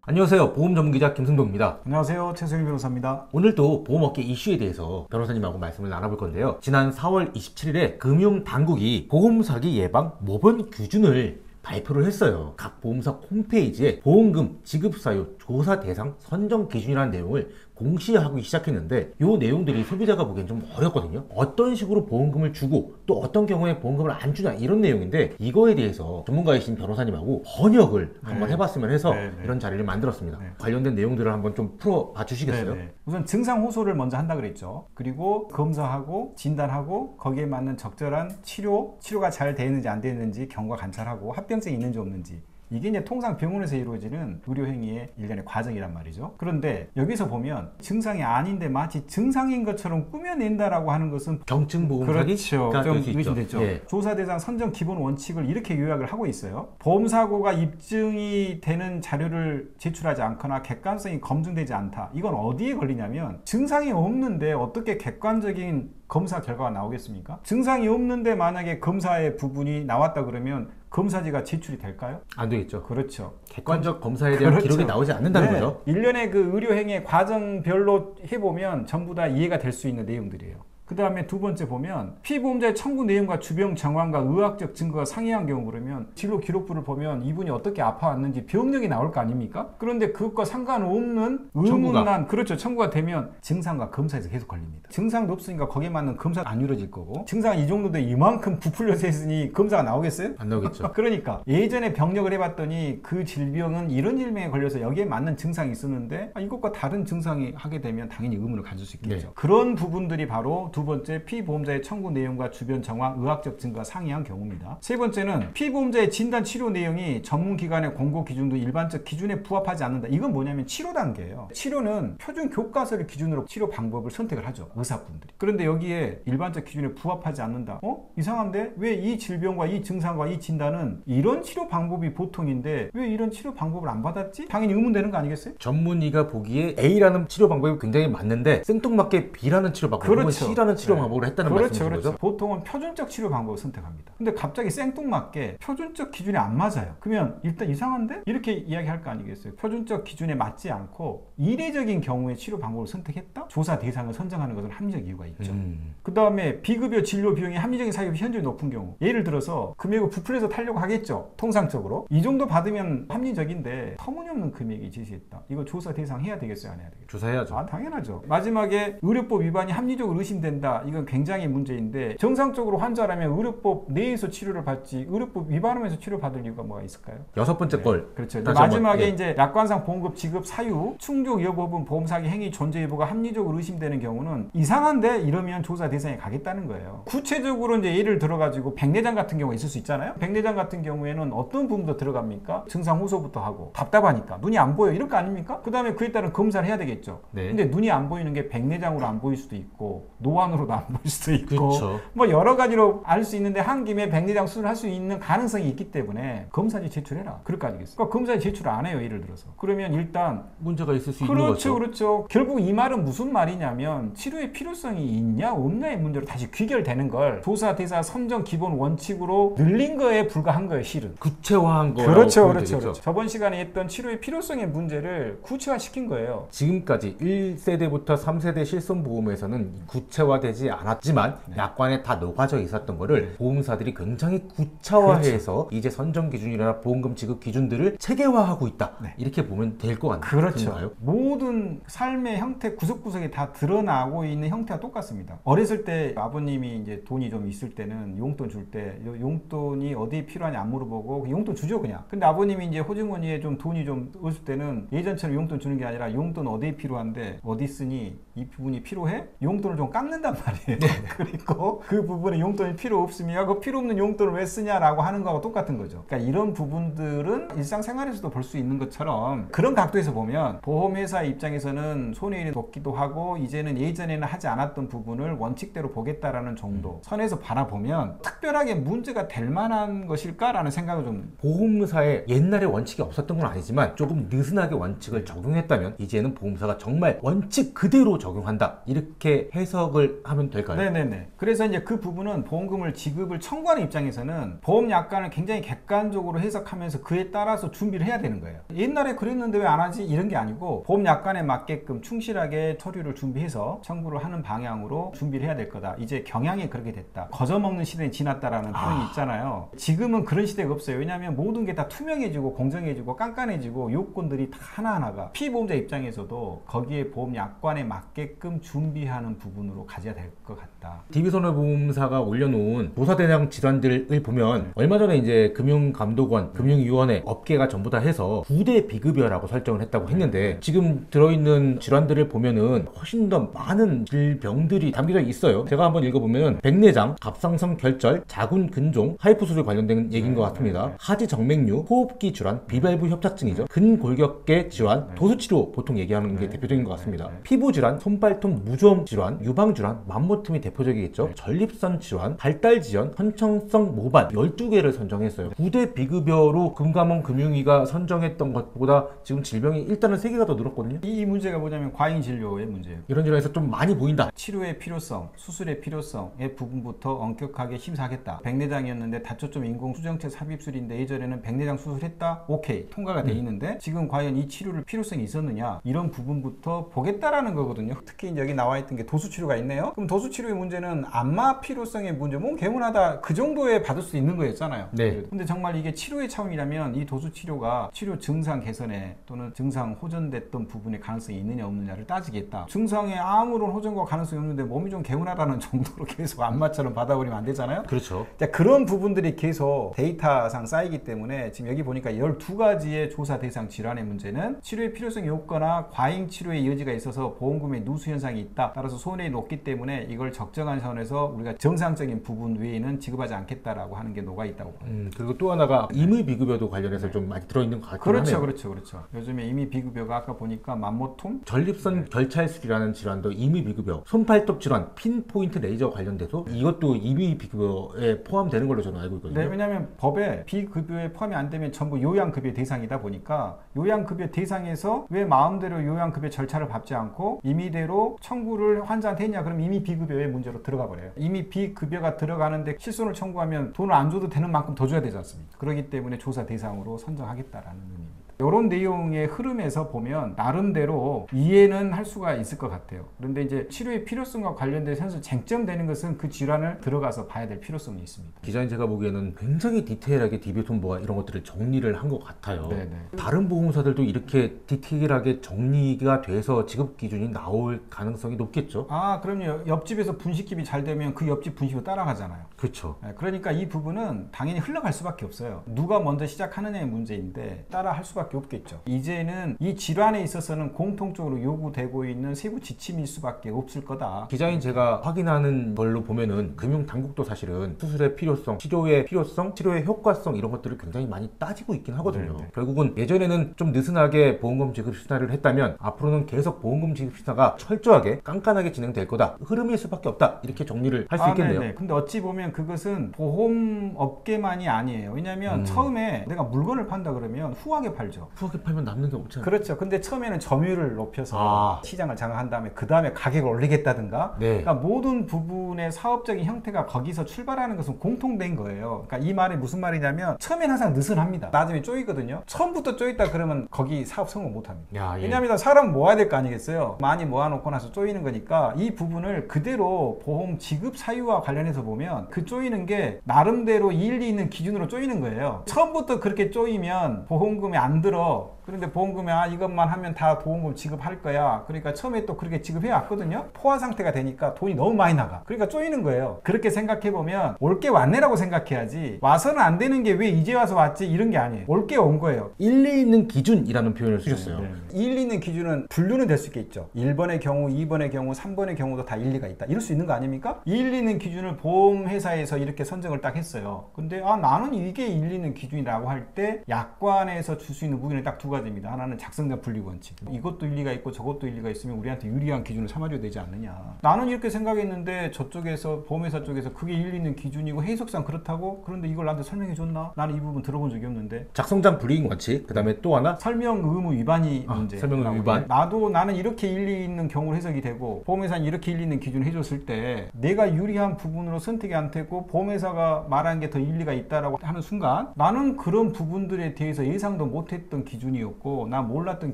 안녕하세요. 보험 전문기자 김승동입니다. 안녕하세요. 최승일 변호사입니다. 오늘도 보험업계 이슈에 대해서 변호사님하고 말씀을 나눠볼 건데요. 지난 4월 27일에 금융당국이 보험사기 예방 모범 규준을 발표를 했어요. 각 보험사 홈페이지에 보험금 지급사유 조사 대상 선정 기준이라는 내용을 공시하기 시작했는데 이 내용들이 소비자가 보기엔 좀 어렵거든요. 어떤 식으로 보험금을 주고 또 어떤 경우에 보험금을 안 주냐 이런 내용인데 이거에 대해서 전문가이신 변호사님하고 번역을 한번 해봤으면 해서 이런 자리를 만들었습니다. 관련된 내용들을 한번 좀 풀어봐 주시겠어요? 우선 증상 호소를 먼저 한다 그랬죠. 그리고 검사하고 진단하고 거기에 맞는 적절한 치료가 잘 되는지 안 되는지 경과 관찰하고 합병증이 있는지 없는지, 이게 이제 통상 병원에서 이루어지는 의료행위의 일련의 과정이란 말이죠. 그런데 여기서 보면 증상이 아닌데 마치 증상인 것처럼 꾸며낸다라고 하는 것은 경증보험사기? 그렇죠. 좀 의심되죠. 조사 대상 선정 기본 원칙을 이렇게 요약을 하고 있어요. 보험사고가 입증이 되는 자료를 제출하지 않거나 객관성이 검증되지 않다. 이건 어디에 걸리냐면 증상이 없는데 어떻게 객관적인 검사 결과가 나오겠습니까? 증상이 없는데 만약에 검사의 부분이 나왔다 그러면 검사지가 제출이 될까요? 안 되겠죠. 그렇죠. 객관적 검사에 대한 기록이 나오지 않는다는 거죠. 일련의 그 의료행위 과정별로 해보면 전부 다 이해가 될 수 있는 내용들이에요. 그 다음에 두 번째 보면 피보험자의 청구 내용과 주병 정황과 의학적 증거가 상이한 경우, 그러면 진료 기록부를 보면 이분이 어떻게 아파왔는지 병력이 나올 거 아닙니까? 그런데 그것과 상관없는 의문난 청구가 되면 증상과 검사에서 계속 걸립니다. 증상도 없으니까 거기에 맞는 검사도 안 이루어질 거고, 증상이 이 정도 돼 이만큼 부풀려서 했으니 검사가 나오겠어요? 안 나오겠죠. 그러니까 예전에 병력을 해봤더니 그 질병은 이런 질병에 걸려서 여기에 맞는 증상이 있었는데 이것과 다른 증상이 하게 되면 당연히 의문을 가질 수 있겠죠. 그런 부분들이 바로 두 번째, 피보험자의 청구 내용과 주변 정황, 의학적 증거가 상이한 경우입니다. 세 번째는 피보험자의 진단 치료 내용이 전문기관의 공고 기준 등 일반적 기준에 부합하지 않는다. 이건 뭐냐면 치료 단계예요. 치료는 표준 교과서를 기준으로 치료 방법을 선택을 하죠, 의사분들이. 그런데 여기에 일반적 기준에 부합하지 않는다. 이상한데? 왜 이 질병과 이 증상과 이 진단은 이런 치료 방법이 보통인데 왜 이런 치료 방법을 안 받았지? 당연히 의문되는 거 아니겠어요? 전문의가 보기에 A라는 치료 방법이 굉장히 맞는데 생뚱맞게 B라는 치료 방법, C라는 치료 방법을 했다는 말씀이신 거죠? 보통은 표준적 치료 방법을 선택합니다. 근데 갑자기 생뚱맞게 표준적 기준에 안 맞아요. 그러면 일단 이상한데? 이렇게 이야기할 거 아니겠어요? 표준적 기준에 맞지 않고 이례적인 경우에 치료 방법을 선택했다? 조사 대상을 선정하는 것은 합리적 이유가 있죠. 그 다음에 비급여 진료 비용이 합리적인 사유비 현저히 높은 경우, 예를 들어서 금액을 부풀려서 타려고 하겠죠. 통상적으로 이 정도 받으면 합리적인데 터무니없는 금액이 제시했다. 이거 조사 대상 해야 되겠어요, 안 해야 되겠어요? 조사해야죠. 당연하죠. 마지막에 의료법 위반이 합리적으로 의심된다. 이건 굉장히 문제인데, 정상적으로 환자라면 의료법 내에서 치료를 받지 의료법 위반하면서 치료받을 이유가 뭐가 있을까요? 여섯 번째 걸. 그렇죠. 마지막에 이제 약관상 보험급 지급 사유, 충족 여부분 보험사기 행위 존재 여부가 합리적으로 의심되는 경우는 이상한데 이러면 조사 대상에 가겠다는 거예요. 구체적으로 이제 예를 들어가지고 백내장 같은 경우가 있을 수 있잖아요. 백내장 같은 경우에는 어떤 부분도 들어갑니까? 증상 호소부터 하고 답답하니까 눈이 안 보여 이럴 거 아닙니까? 그 다음에 그에 따른 검사를 해야 되겠죠. 근데 눈이 안 보이는 게 백내장으로 안 보일 수도 있고 노안으로도 안 보일 수도 있고 뭐 여러 가지로 알 수 있는데 한 김에 백내장 수술을 할 수 있는 가능성이 있기 때문에 검사지 제출해라. 그럴 거 아니겠어요? 그러니까 검사지 제출 안 해요, 예를 들어서. 그러면 일단 문제가 있을 수 있는 거죠. 그렇죠. 결국 이 말은 무슨 말이냐면 치료의 필요성이 있냐 없냐의 문제로 다시 귀결되는 걸 조사 대상 선정 기본 원칙으로 늘린 거에 불과한 거예요, 실은. 구체화한 거라고 그렇죠. 저번 시간에 했던 치료의 필요성의 문제를 구체화시킨 거예요. 지금까지 1세대부터 3세대 실손보험에서는 구체화되지 않았지만 약관에 다 녹아져 있었던 거를 보험사들이 굉장히 구체화해서 이제 선정 기준이나 보험금 지급 기준들을 체계화하고 있다. 이렇게 보면 될 것 같나요? 그렇죠. 모든 삶의 형태 구석구석에 다 드러나고 있는 형태가 똑같습니다. 어렸을 때 아버님이 이제 돈이 좀 있을 때는 용돈 줄 때 용돈이 어디에 필요하냐 안 물어보고 용돈 주죠, 그냥. 근데 아버님이 이제 호주머니에 좀 돈이 좀 없을 때는 예전처럼 용돈 주는 게 아니라 용돈 어디에 필요한데 어디 쓰니 이 부분이 필요해? 용돈을 좀 깎는단 말이에요. 그리고 그 부분에 용돈이 필요 없으면 그 필요 없는 용돈을 왜 쓰냐라고 하는 거하고 똑같은 거죠. 그러니까 이런 부분들은 일상생활에서도 볼 수 있는 것처럼 그런 각도에서 보면 보험회사 입장에서는 손해를 뒀기도 하고 이제는 예전에는 하지 않았던 부분을 원칙대로 보겠다라는 정도 선에서 바라보면 특별하게 문제가 될 만한 것일까라는 생각을 좀. 보험사에 옛날에 원칙이 없었던 건 아니지만 조금 느슨하게 원칙을 적용했다면 이제는 보험사가 정말 원칙 그대로 적용한다 이렇게 해석을 하면 될까요? 네네네. 그래서 이제 그 부분은 보험금을 지급을 청구하는 입장에서는 보험 약관을 굉장히 객관적으로 해석하면서 그에 따라서 준비를 해야 되는 거예요. 옛날에 그랬는데 왜 안 하지? 이런 게 아니고 보험 약관에 맞게끔 충실하게 서류를 준비해서 청구를 하는 방향으로 준비를 해야 될 거다. 이제 경향이 그렇게 됐다. 거저먹는 시대는 지났다라는 표현이 있잖아요. 지금은 그런 시대가 없어요. 왜냐하면 모든 게 다 투명해지고 공정해지고 깐깐해지고 요건들이 다 하나하나가 피보험자 입장에서도 거기에 보험 약관에 맞게끔 준비하는 부분으로 가져야 될 것 같다. DB손해보험사가 올려놓은 조사대상 질환들을 보면 얼마 전에 이제 금융감독원, 금융위원회 업계가 전부 다 해서 9대 비급여라고 설정을 했다고 했는데 지금 들어있는 질환들을 보면은 훨씬 더 많은 질병들이 담겨져 있어요. 제가 한번 읽어보면 백내장, 갑상선 결절, 자궁 근종, 하이프수술 관련된 얘기인 것 같습니다. 하지 정맥류, 호흡기 질환, 비발부 협착증이죠. 근골격계 질환, 도수치료 보통 얘기하는 게 대표적인 것 같습니다. 피부 질환, 손발톱 무좀 질환, 유방 질환, 만모틈이 대표적이겠죠. 전립선 질환, 발달 지연, 선천성 모발 12개를 선정했어요. 9대 비급여로 금감원 금융위가 선정했던 것보다 지금 질병이 일단은 3개가 더 늘었거든요. 이 문제가 뭐냐면 과잉 진료의 문제예요. 이런 질환에서 좀 많이 보인다. 치료의 필요성, 수술의 필요성의 부분부터 엄격하게 심사하겠다. 백내장이었는데 다초점 인공 수정체 삽입술인데 예전에는 백내장 수술했다? 오케이. 통과가 돼 있는데 지금 과연 이 치료를 필요성이 있었느냐? 이런 부분부터 보겠다라는 거거든요. 특히 이제 여기 나와 있던 게 도수치료가 있네요. 그럼 도수치료의 문제는 안마 필요성의 문제, 뭐 개운하다 그 정도에 받을 수 있는 거였잖아요. 네. 근데 정말 이게 치료의 차원이라면 이 도수치료가 치료 증상 개선에 또는 증상 호전됐던 부분에 가능성이 있느냐 없느냐를 따지겠다. 증상에 아무런 호전과 가능성이 없는데 몸이 좀 개운하다는 정도로 계속 안마처럼 받아버리면 안 되잖아요. 그렇죠. 자, 그런 부분들이 계속 데이터상 쌓이기 때문에 지금 여기 보니까 12가지의 조사 대상 질환의 문제는 치료의 필요성이 없거나 과잉 치료의 여지가 있어서 보험금의 누수 현상이 있다. 따라서 손해이 높기 때문에 이걸 적정한 선에서 우리가 정상적인 부분 외에는 지급하지 않겠다라고 하는 게 녹아 있다고 봅니다. 그리고 또 하나가 임의 비급여도 관련해서 좀 많이 들어있는 것 같긴 그렇죠, 하네요. 그렇죠. 요즘에 임의 비급여가 아까 보니까 만모통, 전립선 결찰술이라는 질환도 임의 비급여, 손발톱 질환, 핀포인트 레이저 관련돼서 이것도 임의 비급여에 포함되는 걸로 저는 알고 있거든요. 네, 왜냐하면 법에 비급여에 포함이 안 되면 전부 요양급여 대상이다 보니까 요양급여 대상에서 왜 마음대로 요양급여 절차를 밟지 않고 임의대로 청구를 환자한테 했냐? 그럼 임의 비급여의 문제로 들어가 버려요. 임의 비급여가 들어가는데 실손을 청구하면 돈을 안 줘도 되는 만큼 더 줘야 되지 않습니까? 그렇기 때문에 조사 대상으로 선정하겠다라는 의미입니다. 이런 내용의 흐름에서 보면 나름대로 이해는 할 수가 있을 것 같아요. 그런데 이제 치료의 필요성과 관련돼서 쟁점되는 것은 그 질환을 들어가서 봐야 될 필요성이 있습니다. 기자님 제가 보기에는 굉장히 디테일하게 DB손보가 이런 것들을 정리를 한 것 같아요. 네네. 다른 보험사들도 이렇게 디테일하게 정리가 돼서 지급 기준이 나올 가능성이 높겠죠? 아, 그럼요. 옆집에서 분식집이 잘 되면 그 옆집 분식으로 따라가잖아요. 그렇죠. 그러니까 이 부분은 당연히 흘러갈 수밖에 없어요. 누가 먼저 시작하느냐의 문제인데 따라 할 수밖에 없겠죠. 이제는 이 질환에 있어서는 공통적으로 요구되고 있는 세부 지침일 수밖에 없을 거다. 기자인 제가 확인하는 걸로 보면은 금융당국도 사실은 수술의 필요성, 치료의 필요성, 치료의 효과성 이런 것들을 굉장히 많이 따지고 있긴 하거든요. 네네. 결국은 예전에는 좀 느슨하게 보험금 지급 심사를 했다면 앞으로는 계속 보험금 지급 심사가 철저하게 깐깐하게 진행될 거다. 흐름일 수밖에 없다. 이렇게 정리를 할 수 있겠네요. 네네. 근데 어찌 보면 그것은 보험업계만이 아니에요. 왜냐하면 처음에 내가 물건을 판다 그러면 후하게 팔죠. 후하게 팔면 남는 게 없잖아요. 그렇죠. 근데 처음에는 점유율을 높여서 시장을 장악한 다음에 그 다음에 가격을 올리겠다든가. 네. 그러니까 모든 부분의 사업적인 형태가 거기서 출발하는 것은 공통된 거예요. 그러니까 이 말이 무슨 말이냐면 처음엔 항상 느슨합니다. 나중에 쪼이거든요. 처음부터 쪼있다 그러면 거기 사업 성공 못합니다. 야, 예. 왜냐하면 사람 모아야 될 거 아니겠어요. 많이 모아놓고 나서 쪼이는 거니까 이 부분을 그대로 보험 지급 사유와 관련해서 보면 그 쪼이는 게 나름대로 일리 있는 기준으로 쪼이는 거예요. 처음부터 그렇게 쪼이면 보험금이 안 들어. 그런데 보험금이 이것만 하면 다 보험금 지급할 거야. 그러니까 처음에 또 그렇게 지급해 왔거든요. 포화 상태가 되니까 돈이 너무 많이 나가. 그러니까 쪼이는 거예요. 그렇게 생각해 보면 올 게 왔네라고 생각해야지 와서는 안 되는 게 왜 이제 와서 왔지 이런 게 아니에요. 올 게 온 거예요. 일리 있는 기준이라는 표현을 쓰셨어요. 일리 있는 기준은 분류는 될 수 있겠죠. 1번의 경우, 2번의 경우, 3번의 경우도 다 일리가 있다. 이럴 수 있는 거 아닙니까? 일리 있는 기준을 보험회사에서 이렇게 선정을 딱 했어요. 근데 나는 이게 일리 있는 기준이라고 할 때 약관에서 줄 수 있는 무기는 딱 두 가지입니다. 하나는 작성자 분리 원칙. 이것도 일리가 있고 저것도 일리가 있으면 우리한테 유리한 기준을 삼아줘야 되지 않느냐. 나는 이렇게 생각했는데 저쪽에서 보험회사 쪽에서 그게 일리 있는 기준이고 해석상 그렇다고? 그런데 이걸 나한테 설명해 줬나? 나는 이 부분 들어본 적이 없는데. 작성자 불이익 원칙, 그 다음에 또 하나 설명 의무 위반이 문제. 설명 의무 위반. 나는 이렇게 일리 있는 경우로 해석이 되고 보험회사는 이렇게 일리 있는 기준을 해줬을 때 내가 유리한 부분으로 선택이 안 되고 보험회사가 말한 게 더 일리가 있다라고 하는 순간 나는 그런 부분들에 대해서 예상도 못했던 기준이었고 나 몰랐던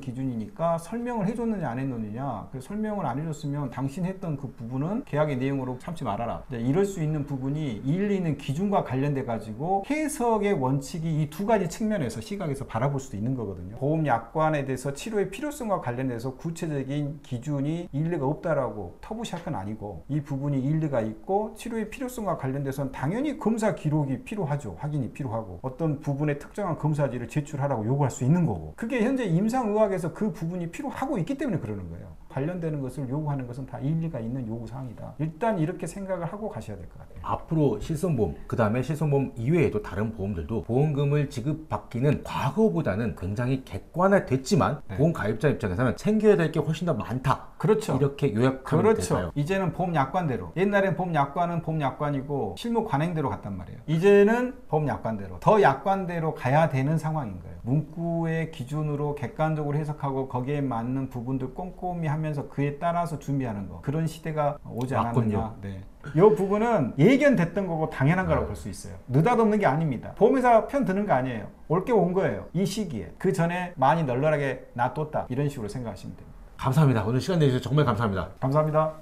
기준이니까 설명을 해줬느냐 안 해줬느냐. 그 설명을 안 해줬으면 당신 했던 그 부분은 계약의 내용으로 참지 말아라. 이럴 수 있는 부분이 일리 있는 기준과 관련돼 가지고 해석의 원칙이 이 두 가지 측면에서 시각에서 바라볼 수도 있는 거거든요. 보험 약관에 대해서 치료의 필요성과 관련돼서 구체적인 기준이 일리가 없다라고 터부샷은 아니고 이 부분이 일리가 있고 치료의 필요성과 관련돼서는 당연히 검사 기록이 필요하죠. 확인이 필요하고 어떤 부분의 특정한 검사지를 제출하라고 요구할 수 있는 거고 그게 현재 임상의학에서 그 부분이 필요하고 있기 때문에 그러는 거예요. 관련되는 것을 요구하는 것은 다 일리가 있는 요구사항이다. 일단 이렇게 생각을 하고 가셔야 될 것 같아요. 앞으로 실손보험, 그 다음에 실손보험 이외에도 다른 보험들도 보험금을 지급받기는 과거보다는 굉장히 객관화됐지만 보험 가입자 입장에서는 챙겨야 될 게 훨씬 더 많다. 그렇죠. 이렇게 요약하면 그렇죠. 될까요? 이제는 보험 약관대로. 옛날엔 보험 약관은 보험 약관이고 실무 관행대로 갔단 말이에요. 이제는 보험 약관대로. 더 약관대로 가야 되는 상황인 거예요. 문구의 기준으로 객관적으로 해석하고 거기에 맞는 부분들 꼼꼼히 하면서 그에 따라서 준비하는 거. 그런 시대가 오지 않았느냐. 네. 이 부분은 예견됐던 거고 당연한 거라고 볼 수 있어요. 느닷없는 게 아닙니다. 보험회사 편 드는 거 아니에요. 올 게 온 거예요. 이 시기에. 그 전에 많이 널널하게 놔뒀다. 이런 식으로 생각하시면 됩니다. 감사합니다. 오늘 시간 내주셔서 정말 감사합니다. 감사합니다.